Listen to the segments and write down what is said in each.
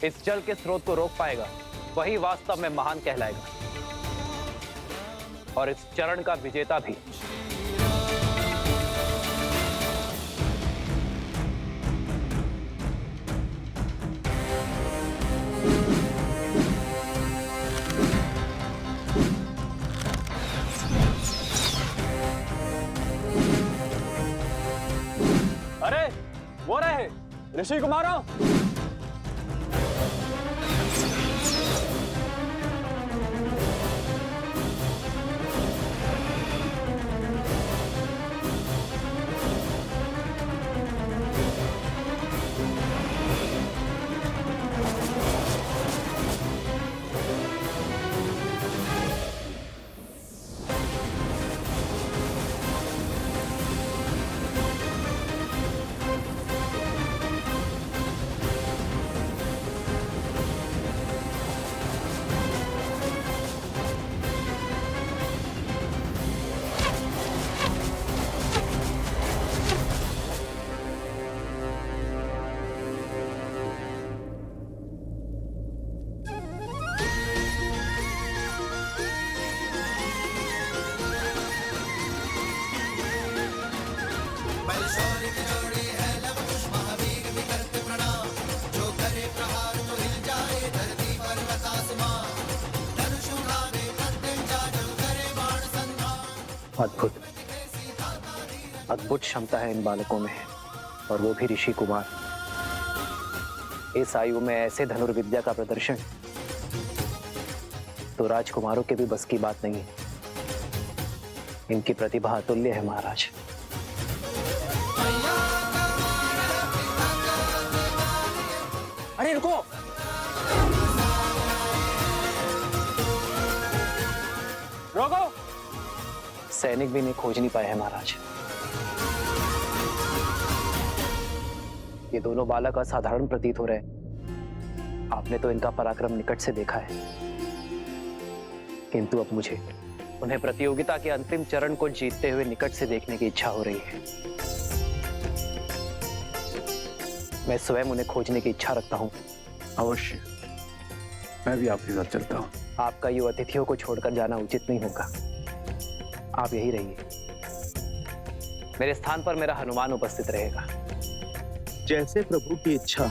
इस जल के स्रोत को रोक पाएगा वही वास्तव में महान कहलाएगा, और इस चरण का विजेता भी। अरे वो रहे ऋषि कुमारों। अद्भुत अद्भुत क्षमता है इन बालकों में, और वो भी ऋषि कुमार। इस आयु में ऐसे धनुर्विद्या का प्रदर्शन तो राजकुमारों के भी बस की बात नहीं है। इनकी प्रतिभा अतुल्य है महाराज। अरे रुको, रोको। सैनिक भी इन्हें खोज नहीं पाए हैं महाराज। ये दोनों बालक असाधारण प्रतीत हो रहे हैं। आपने तो इनका पराक्रम निकट से देखा है, किंतु अब मुझे उन्हें प्रतियोगिता के अंतिम चरण को जीतते हुए निकट से देखने की इच्छा हो रही है। मैं स्वयं उन्हें खोजने की इच्छा रखता हूँ। अवश्य, मैं भी आपके साथ चलता हूँ। आपका युवा अतिथियों को छोड़कर जाना उचित नहीं होगा। आप यही रहिए। मेरे स्थान पर मेरा हनुमान उपस्थित रहेगा। जैसे प्रभु की इच्छा।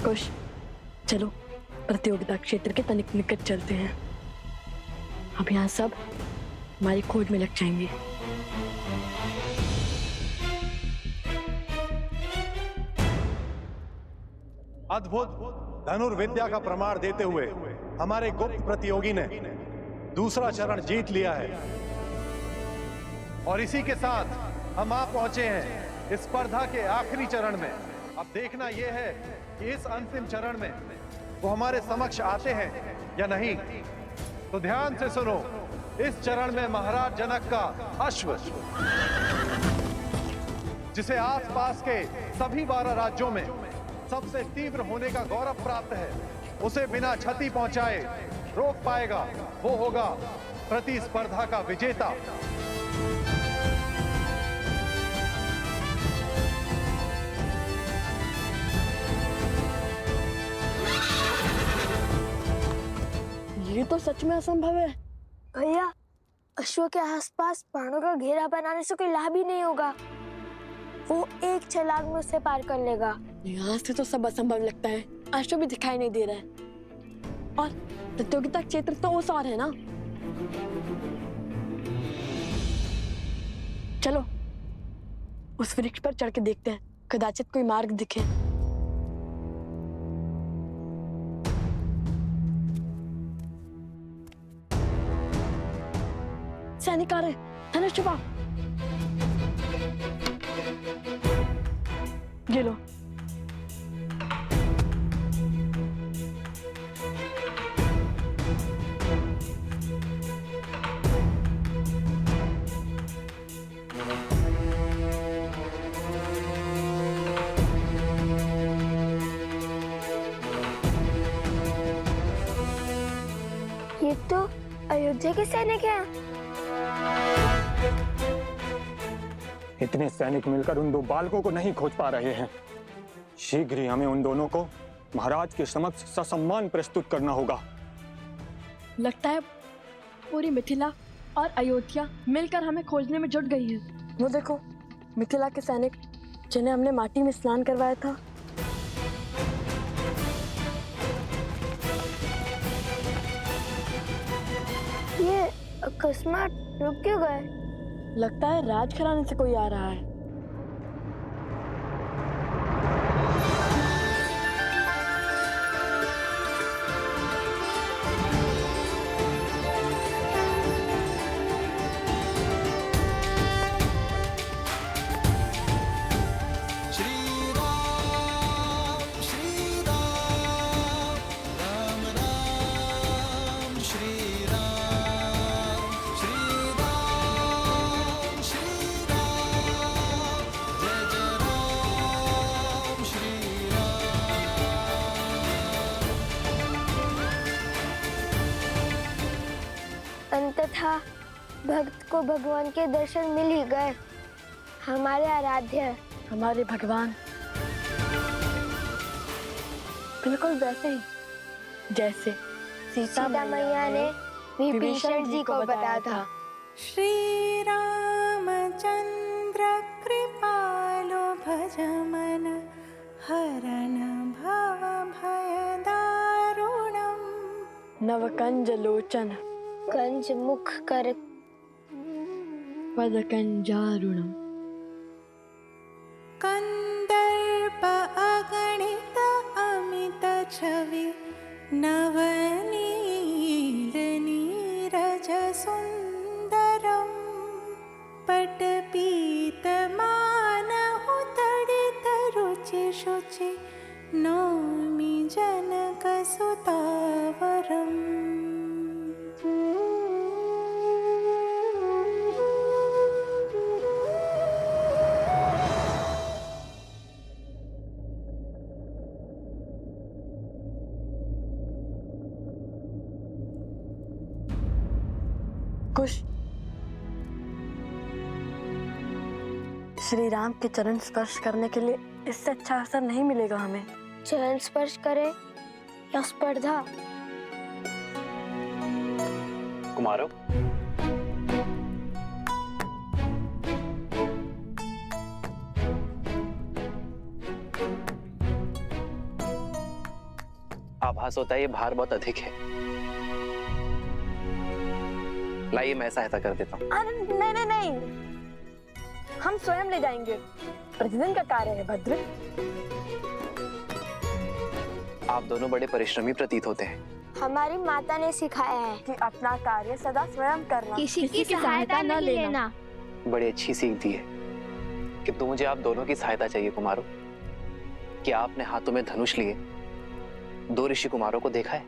कुश, चलो प्रतियोगिता क्षेत्र के तनिक निकट चलते हैं। अब यहाँ सब हमारी खोज में लग जाएंगे। अद्भुत धनुर्विद्या का प्रमाण देते हुए हमारे गुप्त प्रतियोगी ने दूसरा चरण जीत लिया है, और इसी के साथ हम आ पहुंचे हैं इस स्पर्धा के आखिरी चरण में। अब देखना यह है कि इस अंतिम चरण में वो हमारे समक्ष आते हैं या नहीं। तो ध्यान से सुनो, इस चरण में महाराज जनक का अश्व, जिसे आसपास के सभी 12 राज्यों में सबसे तीव्र होने का गौरव प्राप्त है, उसे बिना क्षति पहुंचाए रोक पाएगा वो होगा प्रतिस्पर्धा का विजेता। ये तो सच में असंभव है। भैया, अश्व के आसपास बाणों का घेरा बनाने से कोई लाभ ही नहीं होगा। वो एक छलांग में उसे पार कर लेगा। यहाँ से तो सब असंभव लगता है। अश्व भी दिखाई नहीं दे रहा है, और प्रतियोगिता क्षेत्र तो उस और है ना। चलो उस वृक्ष पर चढ़ के देखते हैं, कदाचित कोई मार्ग दिखे। सैनिक आ रहे, धनुष छुपाओ। ये लो। ये तो अयोध्या के सैनिक हैं। इतने सैनिक मिलकर उन दो बालकों को नहीं खोज पा रहे हैं। शीघ्र ही हमें उन दोनों को महाराज के समक्ष ससम्मान प्रस्तुत करना होगा। लगता है पूरी मिथिला और अयोध्या मिलकर हमें खोजने में जुट गई है। वो देखो, मिथिला के सैनिक जिन्हें हमने माटी में स्नान करवाया था। ये अकस्मात रुक क्यों गए? लगता है राजघराने से कोई आ रहा है। अंततः भक्त को भगवान के दर्शन मिल ही गए। हमारे आराध्य, हमारे भगवान बिल्कुल वैसे ही जैसे सीता मैया ने विभीषण जी को बताया था। श्री रामचंद्र कृपालो भजमन हरण भव भय दारुणम नवकंज लोचन कंज मुख कर पदकंजारुणम कंदर्प अगणित अमित छवि नवनील नीरज सुंदरम पटपीत मानहु तडित रुचि शुचि नौमि जनक सुतावरम। कुश, श्री राम के चरण स्पर्श करने के लिए इससे अच्छा अवसर नहीं मिलेगा हमें। चरण स्पर्श करे या स्पर्धा? कुमारों, आभास होता है ये भार बहुत अधिक है। लाइए मैं सहायता कर देता हूँ। नहीं नहीं नहीं, हम स्वयं ले जाएंगे। प्रतिदिन का कार्य है भद्र। आप दोनों बड़े परिश्रमी प्रतीत होते हैं। हमारी माता ने सिखाया है कि अपना कार्य सदा स्वयं करना, किसी की सहायता न लेना। बड़ी अच्छी सीख दी है कि तो मुझे आप दोनों की सहायता चाहिए कुमारों। क्या आपने हाथों में धनुष लिए दो ऋषि कुमारों को देखा है?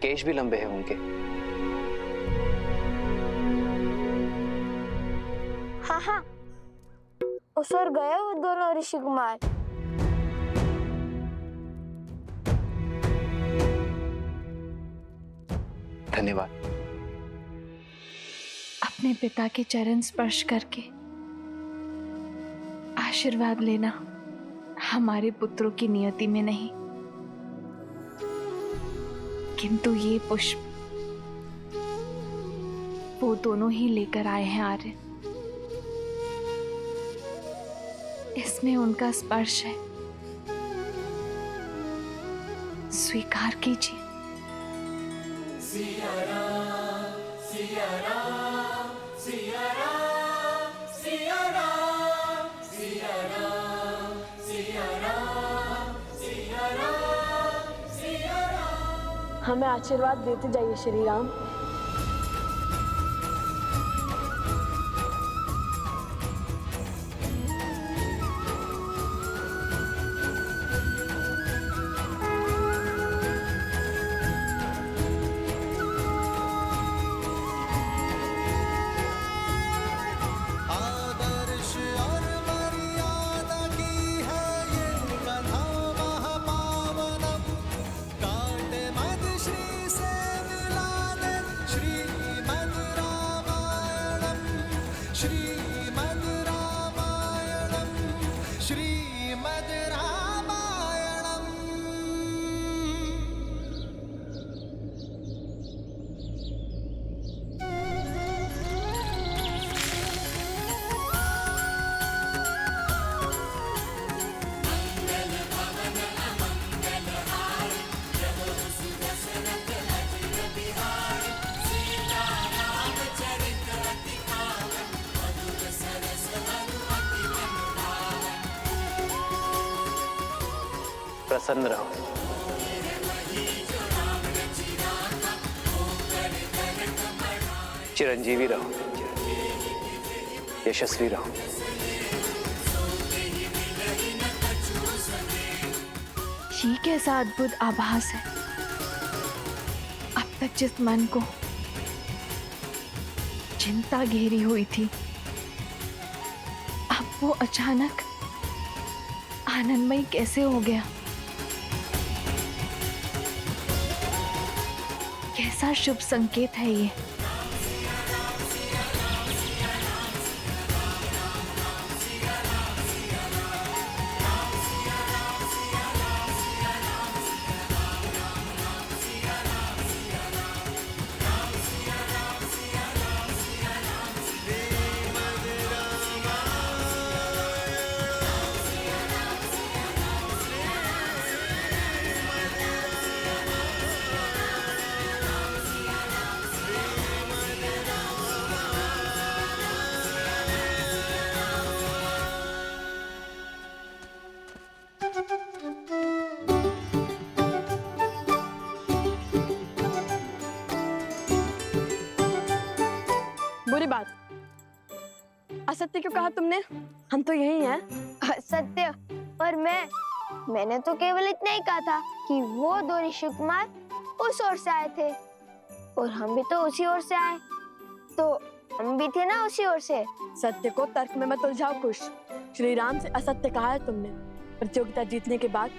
केश भी लंबे हैं उनके। हाँ हाँ, उस ओर गए वो दोनों ऋषि कुमार। धन्यवाद। अपने पिता के चरण स्पर्श करके आशीर्वाद लेना हमारे पुत्रों की नियति में नहीं, किंतु ये पुष्प वो दोनों ही लेकर आए हैं आर्य। इसमें उनका स्पर्श है, स्वीकार कीजिए। हमें आशीर्वाद देते जाइए श्री राम। प्रसन्न रहो। चिरंजीवी रहो, यशस्वी रहो। ये कैसा अद्भुत आभास है। अब तक जिस मन को चिंता घेरी हुई थी, अब वो अचानक आनंदमयी कैसे हो गया। कैसा शुभ संकेत है ये। बुरी बात, असत्य क्यों कहा तुमने? हम तो यही हैं। सत्य। और मैंने तो केवल इतना ही कहा था कि वो दो ऋषि कुमार उस ओर से आए थे और हम भी तो उसी ओर से आए, तो हम भी थे ना उसी ओर से। सत्य को तर्क में मत उलझाओ खुश। श्री राम से असत्य कहा है तुमने। प्रतियोगिता जीतने के बाद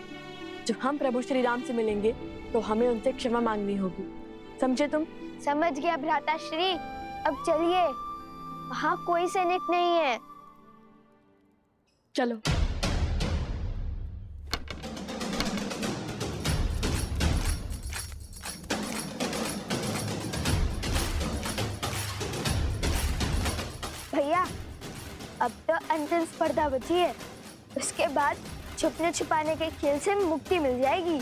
जब हम प्रभु श्री राम से मिलेंगे तो हमें उनसे क्षमा मांगनी होगी, समझे तुम? समझ गया भ्राता श्री। अब चलिए, वहाँ कोई सैनिक नहीं है। चलो। भैया, अब तो अंतिम स्पर्धा बची है। उसके बाद छुपने छुपाने के खेल से मुक्ति मिल जाएगी।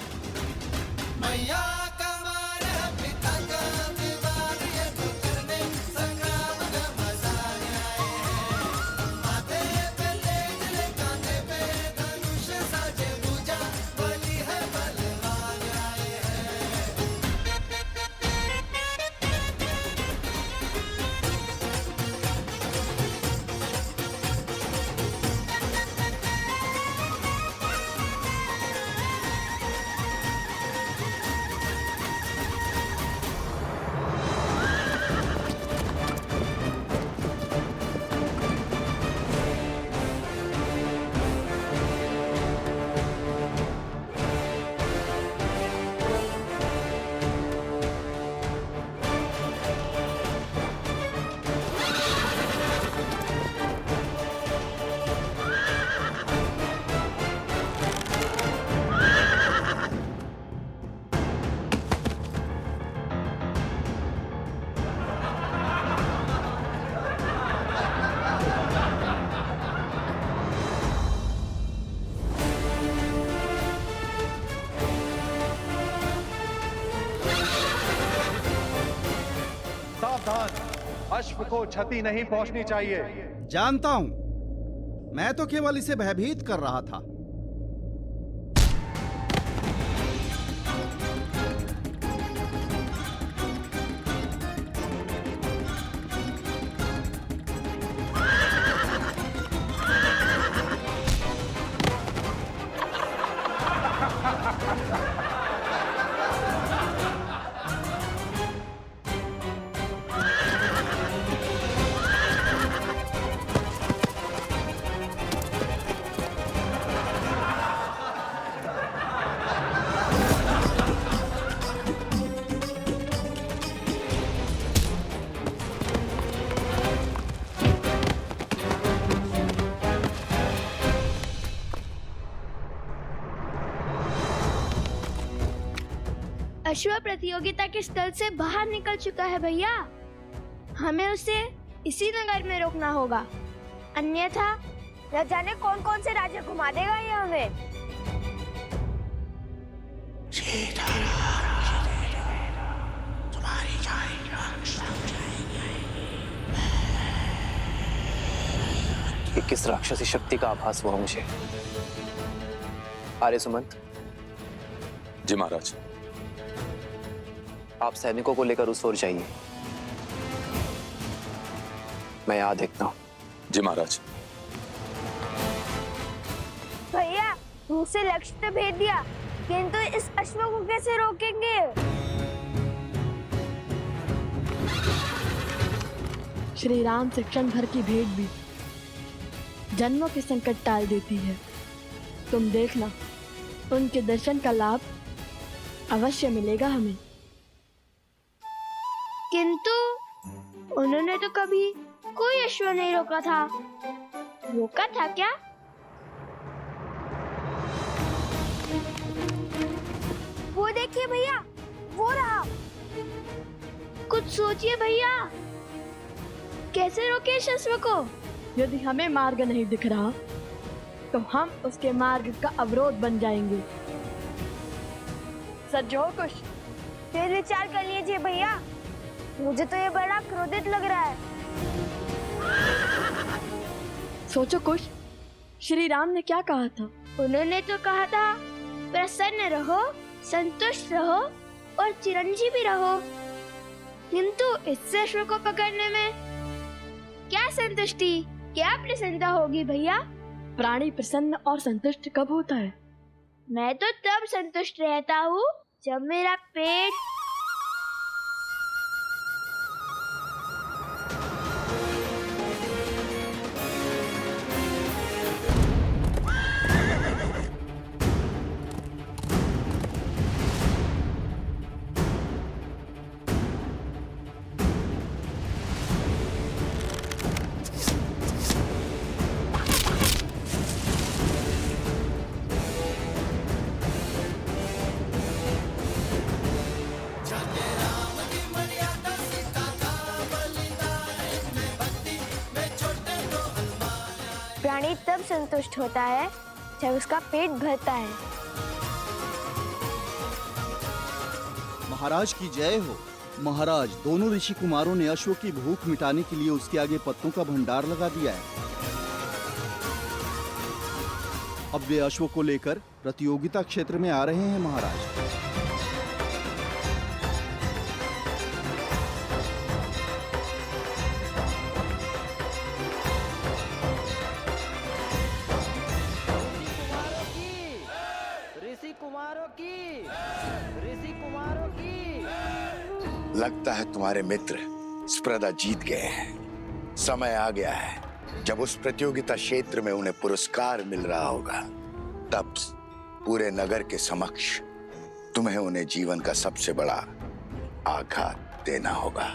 अश्व को क्षति नहीं पहुंचनी चाहिए। जानता हूं, मैं तो केवल इसे भयभीत कर रहा था। अश्व प्रतियोगिता के स्थल से बाहर निकल चुका है भैया। हमें उसे इसी नगर में रोकना होगा, अन्यथा न जाने कौन कौन से राज्य घुमा देगा ये हमें। ये किस राक्षसी शक्ति का आभास हुआ मुझे? आर्य सुमंत, जी महाराज। आप सैनिकों को लेकर उस ओर जाइए, मैं यहां देखता हूं। जी महाराज। भैया दूसरे लक्ष्य तो भेज दिया, किंतु इस अश्व को कैसे रोकेंगे? श्री राम से क्षण भर की भेंट भी जन्मों के संकट टाल देती है। तुम देखना, उनके दर्शन का लाभ अवश्य मिलेगा हमें। किंतु उन्होंने तो कभी कोई अश्व नहीं रोका था। रोका था क्या? वो देखिए भैया, वो रहा। कुछ सोचिए भैया, कैसे रोके इस अश्व को? यदि हमें मार्ग नहीं दिख रहा तो हम उसके मार्ग का अवरोध बन जाएंगे। सज्जो कुछ फिर विचार कर लीजिए भैया, मुझे तो ये बड़ा क्रोधित लग रहा है। सोचो कुछ, श्री राम ने क्या कहा था? उन्होंने तो कहा था प्रसन्न रहो, संतुष्ट रहो और चिरंजीवी रहो। किंतु इस अश्व को पकड़ने में क्या संतुष्टि, क्या प्रसन्नता होगी भैया? प्राणी प्रसन्न और संतुष्ट कब होता है? मैं तो तब संतुष्ट रहता हूँ जब मेरा पेट प्राणी तब संतुष्ट होता है जब उसका पेट भरता है। महाराज की जय हो। महाराज, दोनों ऋषि कुमारों ने अश्व की भूख मिटाने के लिए उसके आगे पत्तों का भंडार लगा दिया है। अब वे अश्व को लेकर प्रतियोगिता क्षेत्र में आ रहे हैं महाराज। लगता है तुम्हारे मित्र स्पर्धा जीत गए हैं। समय आ गया है जब उस प्रतियोगिता क्षेत्र में उन्हें पुरस्कार मिल रहा होगा। तब पूरे नगर के समक्ष तुम्हें उन्हें जीवन का सबसे बड़ा आघात देना होगा।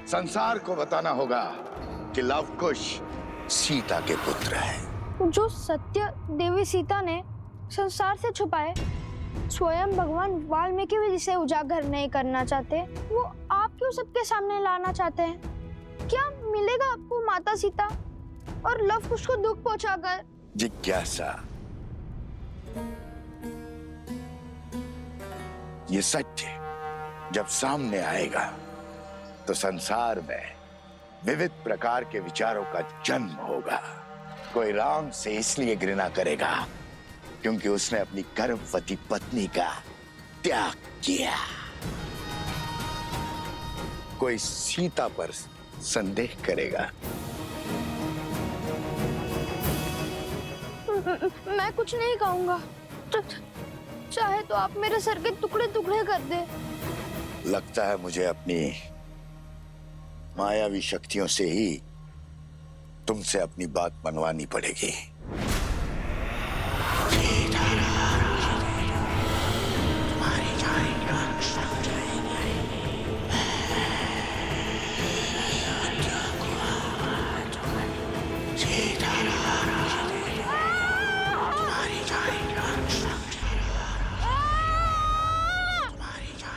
संसार को बताना होगा कि लवकुश सीता के पुत्र है। जो सत्य देवी सीता ने संसार से छुपाए, स्वयं भगवान वाल्मीकि भी जिसे उजागर नहीं करना चाहते, वो आप क्यों सबके सामने लाना चाहते हैं? क्या मिलेगा आपको माता सीता और लवकुश को दुख पहुंचाकर? जिज्ञासा, ये सत्य जब सामने आएगा तो संसार में विविध प्रकार के विचारों का जन्म होगा। कोई राम से इसलिए घृणा करेगा क्योंकि उसने अपनी गर्भवती पत्नी का त्याग किया। कोई सीता पर संदेह करेगा। मैं कुछ नहीं कहूंगा, चाहे तो आप मेरे सर के टुकड़े टुकड़े कर दे। लगता है मुझे अपनी मायावी शक्तियों से ही तुमसे अपनी बात मनवानी पड़ेगी।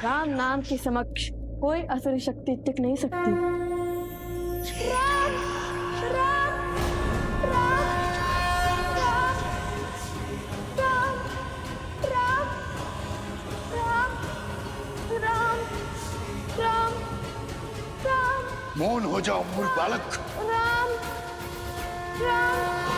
राम नाम के समक्ष कोई असुरी शक्ति टिक नहीं सकती। राम, राम, राम, राम, राम, राम, राम, राम, राम, राम। मौन हो जाओ मूर्ख बालक। राम, राम।